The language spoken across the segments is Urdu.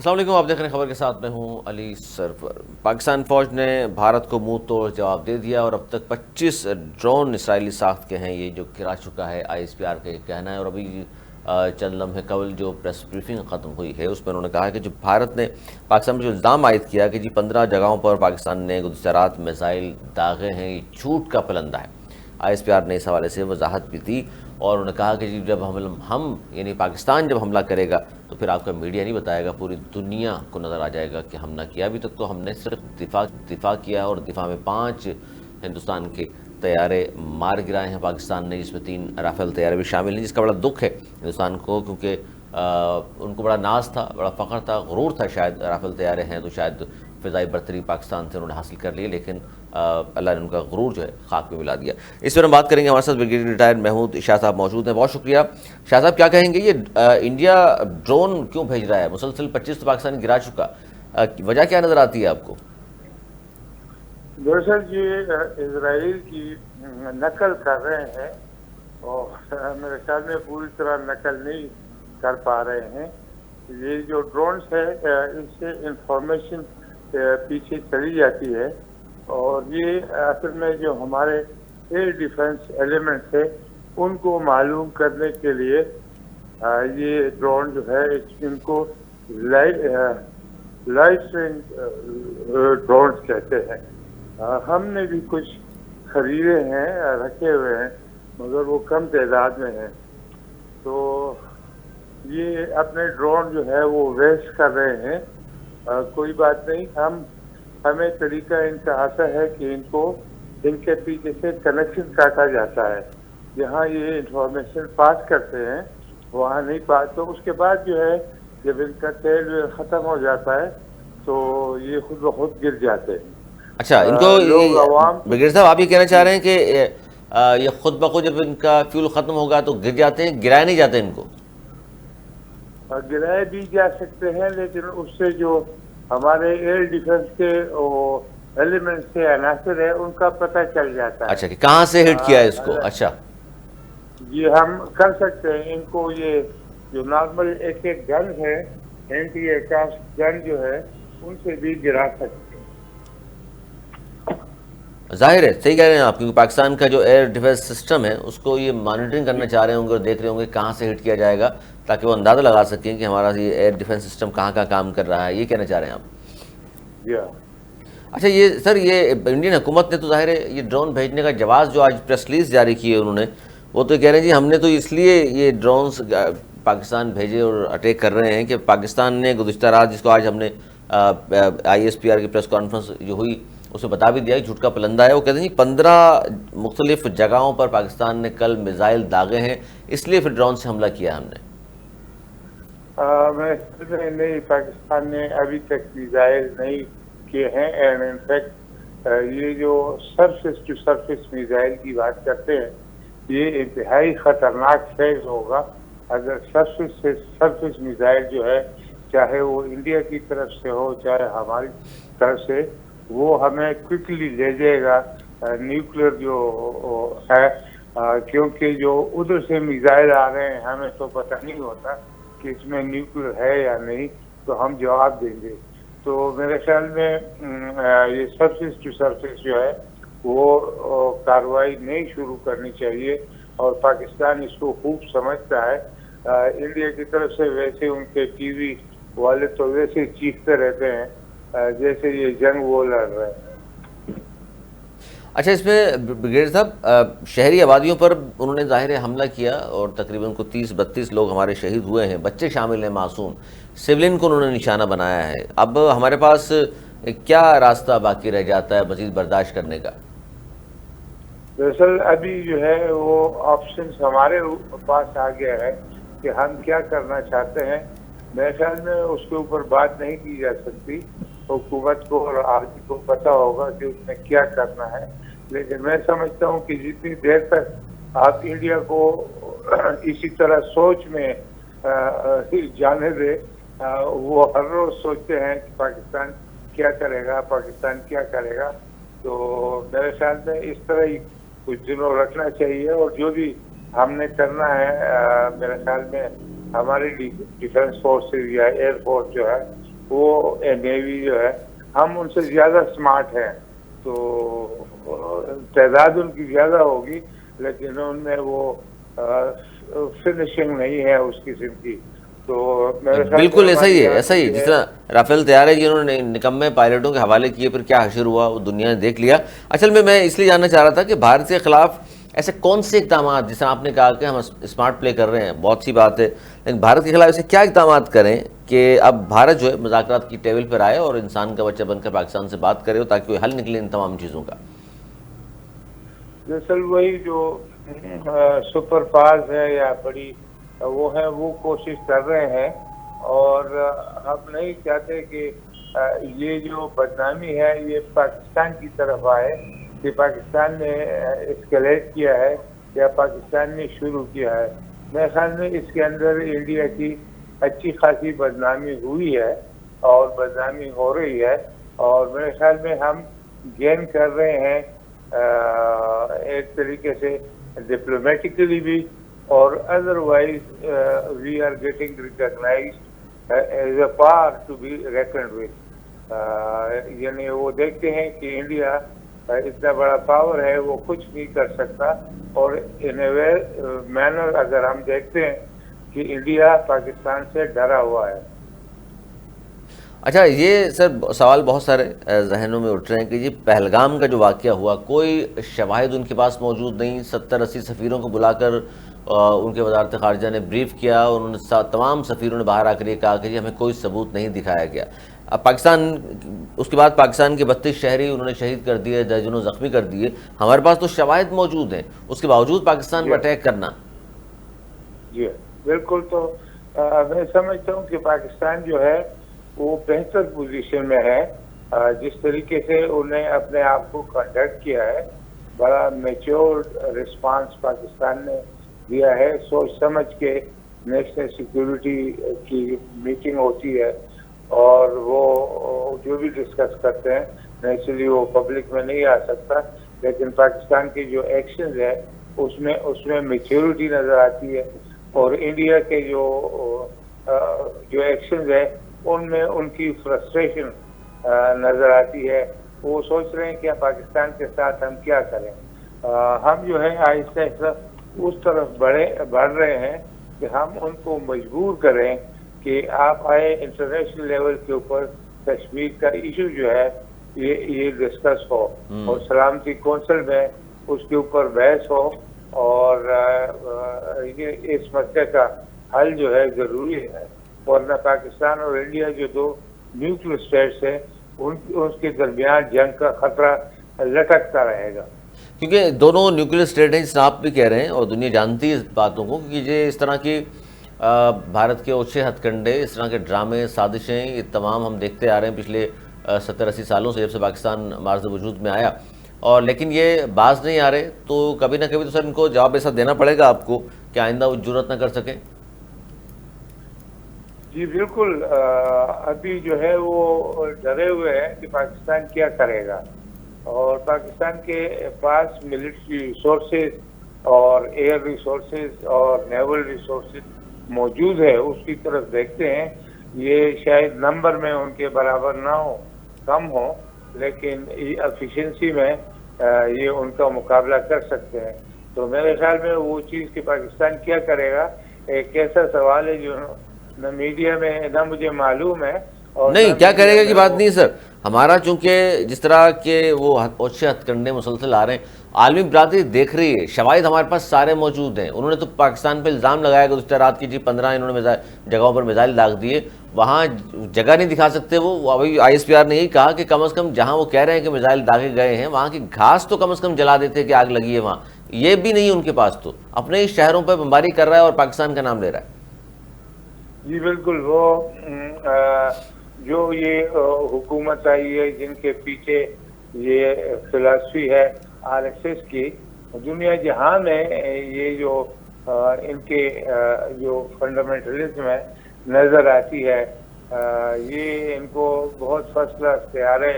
السلام علیکم، آپ دیکھ رہے ہیں خبر کے ساتھ، میں ہوں علی سرور۔ پاکستان فوج نے بھارت کو منہ توڑ جواب دے دیا اور اب تک 25 ڈرون اسرائیلی ساخت کے ہیں، یہ جو گرا چکا ہے آئی ایس پی آر کا یہ کہنا ہے۔ اور ابھی چند لمحے قبل جو پریس بریفنگ ختم ہوئی ہے اس میں انہوں نے کہا کہ جو بھارت نے پاکستان میں جو الزام عائد کیا کہ 15 جگہوں پر پاکستان نے گزشتہ رات میزائل داغے ہیں، یہ جھوٹ کا پلندہ ہے۔ آئی ایس پی آر نے اس حوالے سے وضاحت بھی دی اور انہوں نے کہا کہ جب ہم یعنی پاکستان جب حملہ کرے گا تو پھر آپ کا میڈیا نہیں بتائے گا، پوری دنیا کو نظر آ جائے گا کہ ہم نے کیا۔ ابھی تک تو ہم نے صرف دفاع کیا اور دفاع میں 5 ہندوستان کے طیارے مار گرائے ہیں پاکستان نے، جس میں 3 رافیل طیارے بھی شامل ہیں، جس کا بڑا دکھ ہے ہندوستان کو، کیونکہ ان کو بڑا ناز تھا، بڑا فخر تھا، غرور تھا، شاید رافیل طیارے ہیں تو شاید فضائی برتری پاکستان سے انہوں نے حاصل کر لی، لیکن اللہ نے ان کا غرور جو ہے خاک میں ملا دیا۔ اس پر ہم بات کریں گے، ہمارے ساتھ بریگیڈیئر ریٹائرڈ محمود شاہ صاحب موجود ہیں۔ بہت شکریہ شاہ صاحب، کیا کہیں گے یہ انڈیا ڈرون کیوں بھیج رہا ہے؟ مسلسل 25 تو پاکستان گرا چکا، وجہ کیا نظر آتی ہے آپ کو؟ دراصل یہ اسرائیل کی نقل کر رہے ہیں اور میرے خیال میں پوری طرح نقل نہیں کر پا رہے ہیں۔ یہ جو ڈرونز ہے اس سے انفارمیشن پیچھے چلی جاتی ہے اور یہ اصل میں جو ہمارے ایئر ڈیفنس ایلیمنٹس ہے ان کو معلوم کرنے کے لیے یہ ڈرون جو ہے ان کو لائٹ رینج ڈرونز کہتے ہیں۔ ہم نے بھی کچھ خریدے ہیں، رکھے ہوئے ہیں، مگر وہ کم تعداد میں ہیں۔ تو یہ اپنے ڈرون جو ہے وہ ویسٹ کر رہے ہیں۔ کوئی بات نہیں، ہمیں طریقہ ان کا آتا ہے کہ ان کے پیچھے سے کنیکشن کاٹا جاتا ہے، جہاں یہ انفارمیشن پاس کرتے ہیں وہاں نہیں پاس، تو اس کے بعد جو ہے جب ان کا تیل ختم ہو جاتا ہے تو یہ خود بخود گر جاتے ہیں۔ اچھا، ان کو لوگ عوام بریگیڈیئر صاحب آپ یہ کہنا چاہ رہے ہیں کہ یہ خود بخود جب ان کا فیول ختم ہوگا تو گر جاتے ہیں، گرائے نہیں جاتے ان کو؟ گرائے بھی جا سکتے ہیں، لیکن اس سے جو ہمارے ایئر ڈیفنس کے ایلیمنٹ سے عناصر ہے ان کا پتہ چل جاتا ہے۔ اچھا، کہ کہاں سے ہٹ کیا ہے اس کو؟ اچھا، یہ ہم کر سکتے ہیں۔ ان کو یہ جو نارمل ایک گن ہے، اینٹی ایئر کرافٹ گن جو ہے، ان سے بھی گرا سکتے ہیں۔ ظاہر ہے صحیح کہہ رہے ہیں آپ، کیونکہ پاکستان کا جو ایئر ڈیفنس سسٹم ہے اس کو یہ مانیٹرنگ کرنا چاہ رہے ہوں گے اور دیکھ رہے ہوں گے کہاں سے ہٹ کیا جائے گا، تاکہ وہ اندازہ لگا سکیں کہ ہمارا یہ ایئر ڈیفنس سسٹم کہاں کا کام کر رہا ہے، یہ کہنا چاہ رہے ہیں آپ؟ اچھا، یہ سر یہ انڈین حکومت نے تو ظاہر ہے یہ ڈرون بھیجنے کا جواز جو آج پریس ریلیز جاری کی ہے انہوں نے، وہ تو کہہ رہے ہیں جی ہم نے تو اس لیے یہ ڈرونز پاکستان بھیجے اور اٹیک کر رہے ہیں کہ پاکستان نے گزشتہ رات، جس کو آج ہم نے آئی ایس پی آر کی پریس کانفرنس جو ہوئی اسے بتا بھی دیا کہ جھوٹ کا پلندہ ہے۔ وہ کہتے ہیں جی 15 مختلف جگہوں پر پاکستان نے کل میزائل داغے ہیں، اس لیے پھر ڈرون سے حملہ کیا ہم نے۔ نہیں، پاکستان نے ابھی تک میزائل نہیں کیے ہیں، اینڈ انفیکٹ یہ جو سرفیس ٹو سرفیس میزائل کی بات کرتے ہیں یہ انتہائی خطرناک فیز ہوگا اگر سرفیس سے سرفیس میزائل جو ہے، چاہے وہ انڈیا کی طرف سے ہو چاہے ہماری طرف سے، وہ ہمیں کوئکلی لے جائے گا نیوکلیر جو ہے، کیونکہ جو ادھر سے میزائل آ رہے ہیں ہمیں تو پتہ نہیں ہوتا کہ اس میں نیوکلیر ہے یا نہیں، تو ہم جواب دیں گے۔ تو میرے خیال میں یہ سرفیس ٹو سرفیس جو ہے وہ کارروائی نہیں شروع کرنی چاہیے، اور پاکستان اس کو خوب سمجھتا ہے۔ انڈیا کی طرف سے ویسے ان کے ٹی وی والے تو ویسے چیختے رہتے ہیں جیسے یہ جنگ وہ لڑ رہے ہیں۔ اچھا، اس میں بریگیڈیئر صاحب شہری آبادیوں پر انہوں نے ظاہر حملہ کیا اور تقریباً 30-32 لوگ ہمارے شہید ہوئے ہیں، بچے شامل ہیں، معصوم سولین کو انہوں نے نشانہ بنایا ہے۔ اب ہمارے پاس کیا راستہ باقی رہ جاتا ہے مزید برداشت کرنے کا؟ دراصل ابھی جو ہے وہ آپشنز ہمارے پاس آ گیا ہے کہ ہم کیا کرنا چاہتے ہیں۔ میرے خیال میں اس کے اوپر بات نہیں کی جا سکتی، حکومت کو اور آرمی کو پتہ ہوگا کہ اس نے کیا کرنا ہے، لیکن میں سمجھتا ہوں کہ جتنی دیر تک آپ انڈیا کو اسی طرح سوچ میں جانے دے، وہ ہر روز سوچتے ہیں کہ پاکستان کیا کرے گا، پاکستان کیا کرے گا، تو میرے خیال میں اس طرح ہی کچھ دنوں رکھنا چاہیے، اور جو بھی ہم نے کرنا ہے میرے خیال میں ہماری ڈیفنس فورسز یا ایئر فورس جو ہے وہ نیوی جو ہے ہم ان سے زیادہ سمارٹ ہیں، تو تعداد ان کی زیادہ ہوگی لیکن ان میں وہ فنشنگ نہیں ہے اس قسم کی. تو میرے خیال میں بالکل ایسا ہی ہماری ہے، یہاں ایسا کی ہی جو جس ہے. طرح رافیل طیارے کی انہوں نے نکمے پائلٹوں کے حوالے کیے، پھر کیا حشر ہوا وہ دنیا نے دیکھ لیا. اصل میں اس لیے جاننا چاہ رہا تھا کہ بھارت کے خلاف ایسے کون سے اقدامات، جس طرح آپ نے کہا کہ ہم اسمارٹ پلے کر رہے ہیں، بہت سی بات ہے، لیکن بھارت کے خلاف ایسے کیا اقدامات کریں کہ اب بھارت جو ہے مذاکرات کی ٹیبل پر آئے اور انسان کا بچہ بن کر پاکستان سے بات کرے تاکہ کوئی حل نکلے ان تمام چیزوں کا. دراصل وہی جو سپر پاورز ہے یا بڑی وہ ہے، وہ کوشش کر رہے ہیں، اور ہم نہیں چاہتے کہ یہ جو بدنامی ہے یہ پاکستان کی طرف آئے کہ پاکستان نے اسکلیٹ کیا ہے یا پاکستان نے شروع کیا ہے. میرے خیال میں اس کے اندر انڈیا کی اچھی خاصی بدنامی ہوئی ہے اور بدنامی ہو رہی ہے، اور میرے خیال میں ہم گین کر رہے ہیں ایک طریقے سے ڈپلومیٹکلی بھی، اور otherwise we are getting recognised as a power to be reckoned with. یعنی وہ دیکھتے ہیں کہ انڈیا اتنا بڑا پاور ہے، وہ کچھ نہیں کر سکتا، اور ان اے وے مینر اگر ہم دیکھتے ہیں کہ انڈیا پاکستان سے ڈرا ہوا ہے. اچھا، یہ سر سوال بہت سارے ذہنوں میں اٹھ رہے ہیں کہ جی پہلگام کا جو واقعہ ہوا، کوئی شواہد ان کے پاس موجود نہیں، 70-80 سفیروں کو بلا کر ان کے وزارت خارجہ نے بریف کیا، اور انہوں نے تمام سفیروں نے باہر آ کر یہ کہا کہ جی ہمیں کوئی ثبوت نہیں دکھایا گیا. اب پاکستان اس کے بعد پاکستان کے 32 شہری انہوں نے شہید کر دیے، درجنوں زخمی کر دیے. ہمارے پاس تو شواہد موجود ہیں، اس کے باوجود پاکستان پر اٹیک کرنا. جی بالکل. تو میں سمجھتا ہوں کہ پاکستان جو ہے وہ بہتر پوزیشن میں ہے. جس طریقے سے انہیں اپنے آپ کو کنڈکٹ کیا ہے، بڑا میچور رسپانس پاکستان نے دیا ہے. سوچ سمجھ کے نیشنل سیکیورٹی کی میٹنگ ہوتی ہے، اور وہ جو بھی ڈسکس کرتے ہیں نیچرلی وہ پبلک میں نہیں آ سکتا، لیکن پاکستان کے جو ایکشنز ہے اس میں میچورٹی نظر آتی ہے، اور انڈیا کے جو ایکشنز ہے ان میں ان کی فرسٹریشن نظر آتی ہے. وہ سوچ رہے ہیں کہ پاکستان کے ساتھ ہم کیا کریں. ہم جو ہے آہستہ آہستہ اس طرف بڑھ رہے ہیں کہ ہم ان کو مجبور کریں کہ آپ آئے انٹرنیشنل لیول کے اوپر کشمیر کا ایشو جو ہے یہ ڈسکس ہو، اور سلامتی کونسل میں اس کے اوپر بحث ہو، اور اس مسئلے کا حل جو ہے ضروری ہے. ورنہ پاکستان اور انڈیا جو دو نیوکلیر اسٹیٹس ہیں اس کے درمیان جنگ کا خطرہ لٹکتا رہے گا. کیونکہ دونوں نیوکلیر اسٹیٹ ہیں، جس آپ بھی کہہ رہے ہیں، اور دنیا جانتی ہے اس باتوں کو کہ یہ اس طرح کی بھارت کے اوچھے ہتھ کنڈے، اس طرح کے ڈرامے، سازشیں، یہ تمام ہم دیکھتے آ رہے ہیں پچھلے 70-80 سالوں سے، جب سے پاکستان معرض وجود میں آیا. اور لیکن یہ باز نہیں آ رہے، تو کبھی نہ کبھی تو سر ان کو جواب ایسا دینا پڑے گا آپ کو کہ آئندہ وہ جرأت نہ کر سکیں. جی بالکل. ابھی جو ہے وہ ڈرے ہوئے ہیں کہ پاکستان کیا کرے گا، اور پاکستان کے پاس ملٹری ریسورسز اور ایئر ریسورسز اور نیول ریسورسز موجود ہے. اس کی طرف دیکھتے ہیں. یہ شاید نمبر میں ان کے برابر نہ ہو، کم ہو، لیکن ایفیشنسی میں یہ ان کا مقابلہ کر سکتے ہیں. تو میرے خیال میں وہ چیز کہ پاکستان کیا کرے گا ایک ایسا سوال ہے جو نہ میڈیا میں نہ مجھے معلوم ہے. اور نہیں، کیا کرے گا کی بات نہیں سر. ہمارا چونکہ جس طرح کے وہ اوچھے ہتھ کنڈے مسلسل آ رہے ہیں، عالمی برادری دیکھ رہی ہے، شواہد ہمارے پاس سارے موجود ہیں. انہوں نے تو پاکستان پہ الزام لگایا کہ گزشتہ رات کی جی 15 انہوں نے جگہوں پر میزائل داغ دیے. وہاں جگہ نہیں دکھا سکتے. وہ ابھی آئی ایس پی آر نے یہی کہا کہ کم از کم جہاں وہ کہہ رہے ہیں کہ میزائل داغے گئے ہیں، وہاں کی گھاس تو کم از کم جلا دیتے کہ آگ لگی ہے وہاں. یہ بھی نہیں ان کے پاس. تو اپنے ہی شہروں پہ بمباری کر رہا ہے اور پاکستان کا نام لے رہا ہے. جی بالکل. وہ جو یہ حکومت آئی ہے جن کے پیچھے یہ فلسفی ہے آر ایس ایس کی، دنیا جہاں میں یہ جو ان کے جو فنڈامنٹلزم ہے نظر آتی ہے، یہ ان کو بہت فرسٹ کلاس طیارے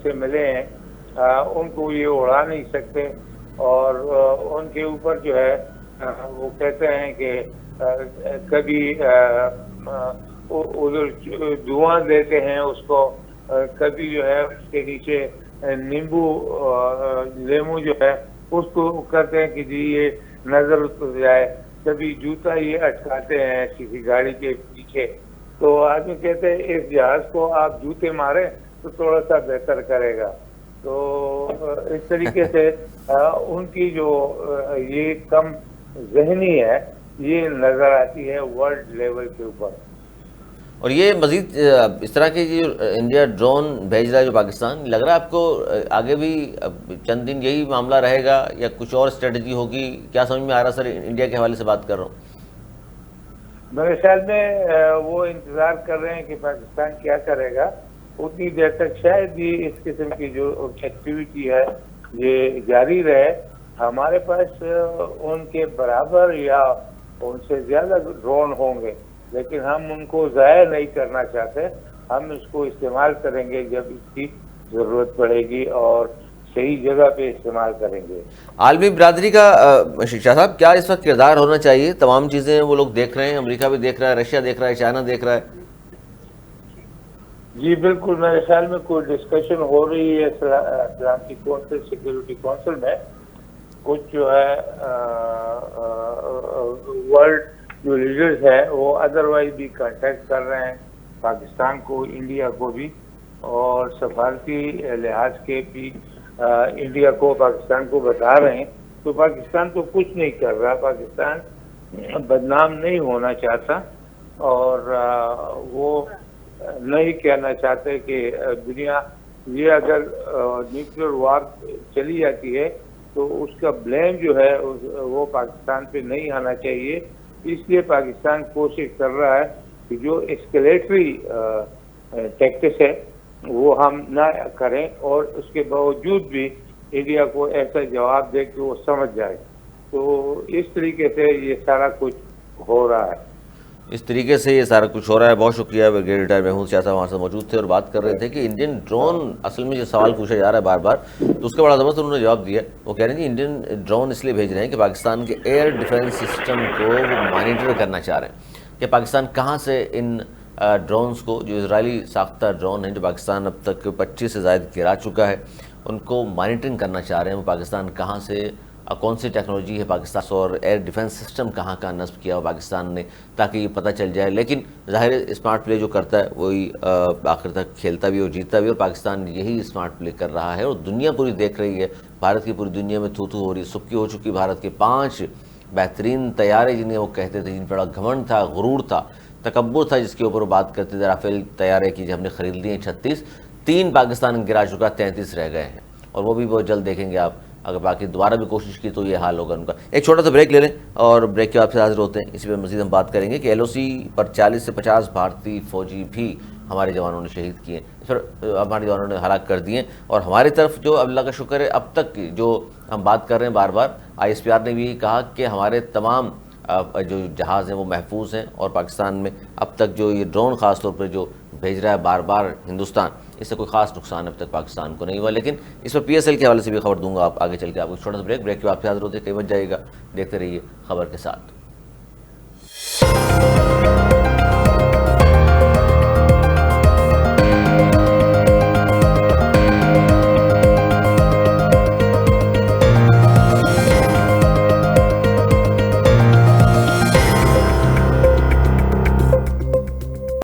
سے ملے ہیں. ان کو یہ اڑا نہیں سکتے، اور ان کے اوپر جو ہے وہ کہتے ہیں کہ کبھی ادھر دھواں دیتے ہیں اس کو، کبھی جو ہے اس کے نیچے نیمبو لیمو جو ہے اس کو کرتے ہیں کہ جی یہ نظر اتر جائے، کبھی جوتا یہ اٹکاتے ہیں کسی گاڑی کے پیچھے. تو آدمی کہتے ہیں اس جہاز کو آپ جوتے ماریں تو تھوڑا سا بہتر کرے گا. تو اس طریقے سے ان کی جو یہ کم ذہنی ہے یہ نظر آتی ہے ورلڈ لیول کے اوپر. اور یہ مزید اس طرح کے جو انڈیا ڈرون بھیج رہا ہے جو پاکستان، لگ رہا ہے آپ کو آگے بھی چند دن یہی معاملہ رہے گا یا کچھ اور اسٹریٹجی ہوگی؟ کیا سمجھ میں آ رہا سر؟ انڈیا کے حوالے سے بات کر رہا ہوں. میرے خیال میں وہ انتظار کر رہے ہیں کہ پاکستان کیا کرے گا. اتنی دیر تک شاید یہ اس قسم کی جو ایکٹیویٹی ہے یہ جاری رہے. ہمارے پاس ان کے برابر یا ان سے زیادہ ڈرون ہوں گے، لیکن ہم ان کو ضائع نہیں کرنا چاہتے. ہم اس کو استعمال کریں گے جب اس کی ضرورت پڑے گی اور صحیح جگہ پہ استعمال کریں گے. عالمی برادری کا شاہ صاحب کیا اس وقت کردار ہونا چاہیے؟ تمام چیزیں وہ لوگ دیکھ رہے ہیں، امریکہ بھی دیکھ رہا ہے، رشیا دیکھ رہا ہے، چائنا دیکھ رہا ہے. جی بالکل، میرے خیال میں کوئی ڈسکشن ہو رہی ہے سلامتی کونسل، سیکورٹی کونسل میں. کچھ جو ہے ورلڈ جو لیڈرز ہیں وہ ادروائز بھی کانٹیکٹ کر رہے ہیں پاکستان کو، انڈیا کو بھی، اور سفارتی لحاظ کے بھی انڈیا کو پاکستان کو بتا رہے ہیں. تو پاکستان تو کچھ نہیں کر رہا، پاکستان بدنام نہیں ہونا چاہتا اور وہ نہیں کہنا چاہتے کہ دنیا یہ اگر نیوکلیر وار چلی جاتی ہے تو اس کا بلیم جو ہے وہ پاکستان پہ نہیں آنا چاہیے. اس لیے پاکستان کوشش کر رہا ہے کہ جو ایسکلیٹری ٹیکٹس ہے وہ ہم نہ کریں اور اس کے باوجود بھی انڈیا کو ایسا جواب دے کہ وہ سمجھ جائے. تو اس طریقے سے یہ سارا کچھ ہو رہا ہے. اس طریقے سے یہ سارا کچھ ہو رہا ہے. بہت شکریہ. بریگیڈیئر ریٹائر محمود شاہ صاحب ہمارے ساتھ موجود تھے اور بات کر رہے تھے کہ انڈین ڈرون، اصل میں جو سوال پوچھا جا رہا ہے بار بار، تو اس کا بڑا زبردست انہوں نے جواب دیا. وہ کہہ رہے ہیں کہ انڈین ڈرون اس لیے بھیج رہے ہیں کہ پاکستان کے ایئر ڈیفنس سسٹم کو وہ مانیٹر کرنا چاہ رہے ہیں کہ پاکستان کہاں سے ان ڈرونز کو، جو اسرائیلی ساختہ ڈرون ہیں جو پاکستان اب تک 25 سے زائد گرا چکا ہے، ان کو مانیٹرنگ کرنا چاہ رہے ہیں. وہ پاکستان کہاں سے، کون سی ٹیکنالوجی ہے پاکستان اور ایئر ڈیفنس سسٹم کہاں کا نصب کیا ہو پاکستان نے، تاکہ یہ پتہ چل جائے. لیکن ظاہر اسمارٹ پلے جو کرتا ہے وہی آخر تک کھیلتا بھی اور جیتتا بھی، اور پاکستان یہی اسمارٹ پلے کر رہا ہے اور دنیا پوری دیکھ رہی ہے. بھارت کی پوری دنیا میں تھو تھو ہو رہی ہے. سبکی ہو چکی بھارت کے 5 بہترین طیارے جنہیں وہ کہتے تھے، جن پہ بڑا گھمنڈ تھا، غرور تھا، تکبر تھا، جس کے اوپر وہ بات کرتے تھے. رافیل طیارے کی جو ہم نے خرید لیے 36، 3 پاکستان گرا چکا، 33 رہ گئے ہیں اور وہ بھی بہت جلد دیکھیں گے آپ. اگر باقی دوبارہ بھی کوشش کی تو یہ حال ہوگا ان کا. ایک چھوٹا سا بریک لے لیں اور بریک کے بعد پھر حاضر ہوتے ہیں. اسی پہ مزید ہم بات کریں گے کہ LOC پر 40 سے 50 بھارتی فوجی بھی ہمارے جوانوں نے شہید کیے، پھر ہمارے جوانوں نے ہلاک کر دیے. اور ہماری طرف جو اللہ کا شکر ہے اب تک جو ہم بات کر رہے ہیں بار بار، ISPR نے بھی یہی کہا کہ ہمارے تمام جو جہاز ہیں وہ محفوظ ہیں اور پاکستان میں اب تک جو یہ ڈرون خاص طور پر جو بھیج رہا ہے بار بار ہندوستان، اس سے کوئی خاص نقصان اب تک پاکستان کو نہیں ہوا. لیکن اس پر PSL کے حوالے سے بھی خبر دوں گا آپ آگے چل کے. آپ کو چھوٹا سا بریک کے بعد پھر حاضر ہوتے ہیں. کہیں مت جائے گا، دیکھتے رہیے خبر کے ساتھ.